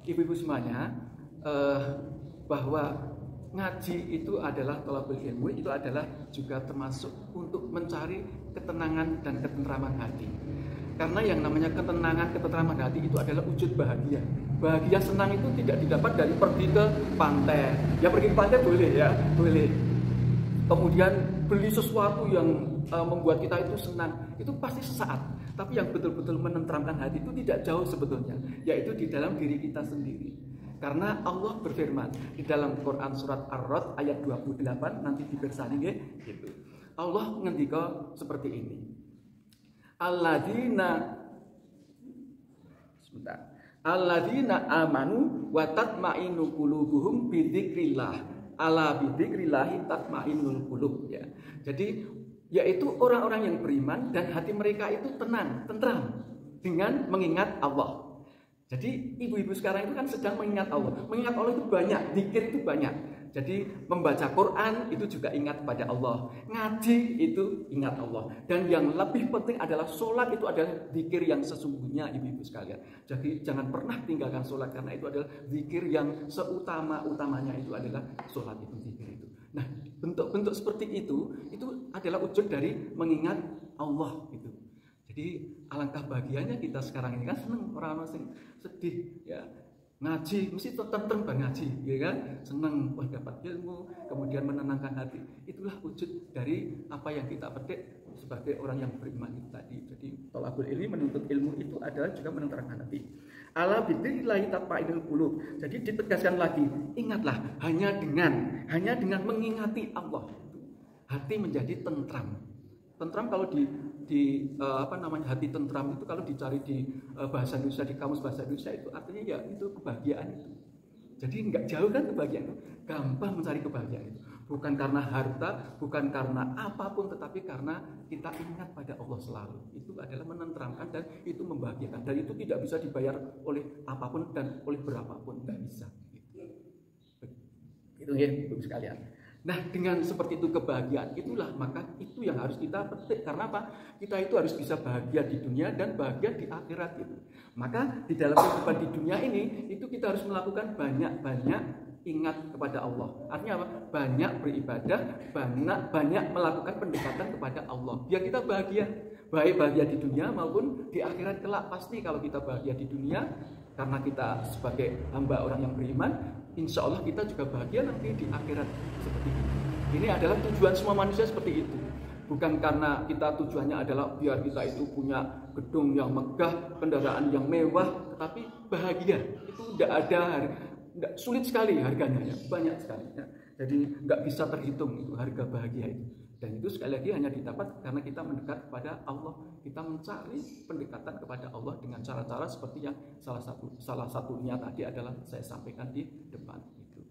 ibu-ibu semuanya, bahwa ngaji itu adalah thalabul ilmu, itu adalah juga termasuk untuk mencari ketenangan dan ketentraman hati. Karena yang namanya ketenangan, ketentraman hati itu adalah wujud bahagia. Bahagia senang itu tidak didapat dari pergi ke pantai. Ya pergi ke pantai boleh ya, boleh. Kemudian beli sesuatu yang membuat kita itu senang, itu pasti sesaat. Tapi yang betul-betul menenteramkan hati itu tidak jauh sebetulnya, yaitu di dalam diri kita sendiri. Karena Allah berfirman di dalam Quran surat Ar-Ra'd ayat 28, nanti dibersani gitu. Allah ngendika seperti ini. Alladzina amanu wa tatma'innu qulubuhum bidzikrillah. Ala bidzikrillah tatma'innul qulub ya. Jadi yaitu orang-orang yang beriman dan hati mereka itu tenang, tentram dengan mengingat Allah. Jadi ibu-ibu sekarang itu kan sedang mengingat Allah. Mengingat Allah itu banyak, zikir itu banyak. Jadi membaca Quran itu juga ingat pada Allah. Ngaji itu ingat Allah. Dan yang lebih penting adalah sholat itu adalah zikir yang sesungguhnya ibu-ibu sekalian. Jadi jangan pernah tinggalkan sholat karena itu adalah zikir yang seutama-utamanya itu adalah sholat itu, zikir itu. Nah bentuk-bentuk seperti itu adalah wujud dari mengingat Allah gitu. Jadi alangkah bahagianya kita sekarang ini kan seneng orang-orang sing sedih ya ngaji mesti tentrem ngaji ya kan, seneng wah dapat ilmu kemudian menenangkan hati. Itulah wujud dari apa yang kita petik sebagai orang yang beriman itu tadi. Jadi thalabul ilmi, menuntut ilmu itu adalah juga menenangkan hati. Ala bidzikrillah tatma'innul qulub. Jadi ditegaskan lagi, ingatlah hanya dengan mengingati Allah hati menjadi tentram. Tentram kalau di hati tentram itu kalau dicari di bahasa Indonesia, di kamus bahasa Indonesia itu artinya ya itu kebahagiaan itu. Jadi nggak jauh kan kebahagiaan itu, gampang mencari kebahagiaan itu. Bukan karena harta, bukan karena apapun, tetapi karena kita ingat pada Allah selalu. Itu adalah menenteramkan dan itu membahagiakan. Dan itu tidak bisa dibayar oleh apapun dan oleh berapapun, nggak bisa. Itu ya, Ibu sekalian. Nah dengan seperti itu kebahagiaan itulah maka itu yang harus kita petik. Karena apa? Kita itu harus bisa bahagia di dunia dan bahagia di akhirat gitu. Maka di dalam kehidupan di dunia ini itu kita harus melakukan banyak-banyak ingat kepada Allah. Artinya apa? Banyak beribadah, banyak melakukan pendekatan kepada Allah. Biar kita bahagia, baik bahagia di dunia maupun di akhirat kelak. Pasti kalau kita bahagia di dunia karena kita sebagai hamba orang yang beriman, insya Allah kita juga bahagia nanti di akhirat seperti itu. Ini adalah tujuan semua manusia seperti itu. Bukan karena kita tujuannya adalah biar kita itu punya gedung yang megah, kendaraan yang mewah, tetapi bahagia itu tidak sulit sekali harganya ya, banyak sekali ya. Jadi nggak bisa terhitung itu harga bahagia itu. Dan itu sekali lagi hanya didapat karena kita mendekat kepada Allah. Kita mencari pendekatan kepada Allah dengan cara-cara seperti yang salah satunya tadi adalah saya sampaikan di depan itu.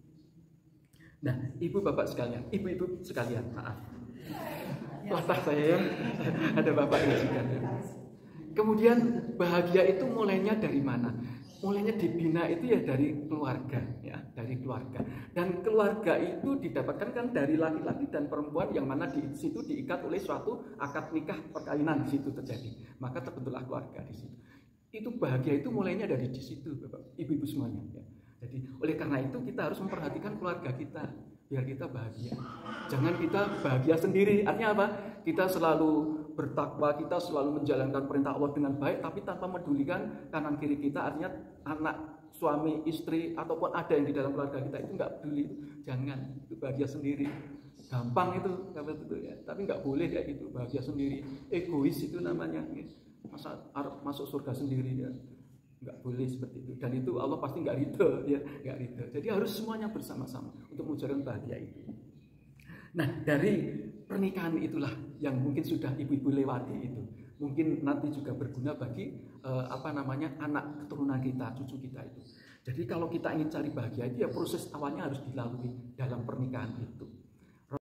Nah, ibu bapak sekalian, ibu-ibu sekalian, maaf. Latah saya ya, ada bapak ini juga. Kemudian bahagia itu mulainya dari mana? Mulainya dibina itu ya dari keluarga ya, dari keluarga. Dan keluarga itu didapatkan kan dari laki-laki dan perempuan yang mana di situ diikat oleh suatu akad nikah perkawinan di situ terjadi. Maka terbentuklah keluarga di situ. Itu bahagia itu mulainya dari di situ, Bapak, Ibu-ibu semuanya ya. Jadi oleh karena itu kita harus memperhatikan keluarga kita biar kita bahagia. Jangan kita bahagia sendiri. Artinya apa? Kita selalu bertakwa, kita selalu menjalankan perintah Allah dengan baik, tapi tanpa medulikan kanan kiri kita. Artinya anak, suami, istri, ataupun ada yang di dalam keluarga kita itu nggak peduli. Jangan, itu bahagia sendiri. Gampang itu ya. Tapi nggak boleh kayak gitu, bahagia sendiri. Egois itu namanya. Masa masuk surga sendiri ya. Nggak boleh seperti itu. Dan itu Allah pasti nggak ridho ya, nggak ridho. Jadi harus semuanya bersama-sama untuk mewujudkan bahagia itu. Nah dari pernikahan itulah yang mungkin sudah ibu-ibu lewati itu, mungkin nanti juga berguna bagi anak keturunan kita, cucu kita itu. Jadi kalau kita ingin cari bahagia itu ya proses awalnya harus dilalui dalam pernikahan itu.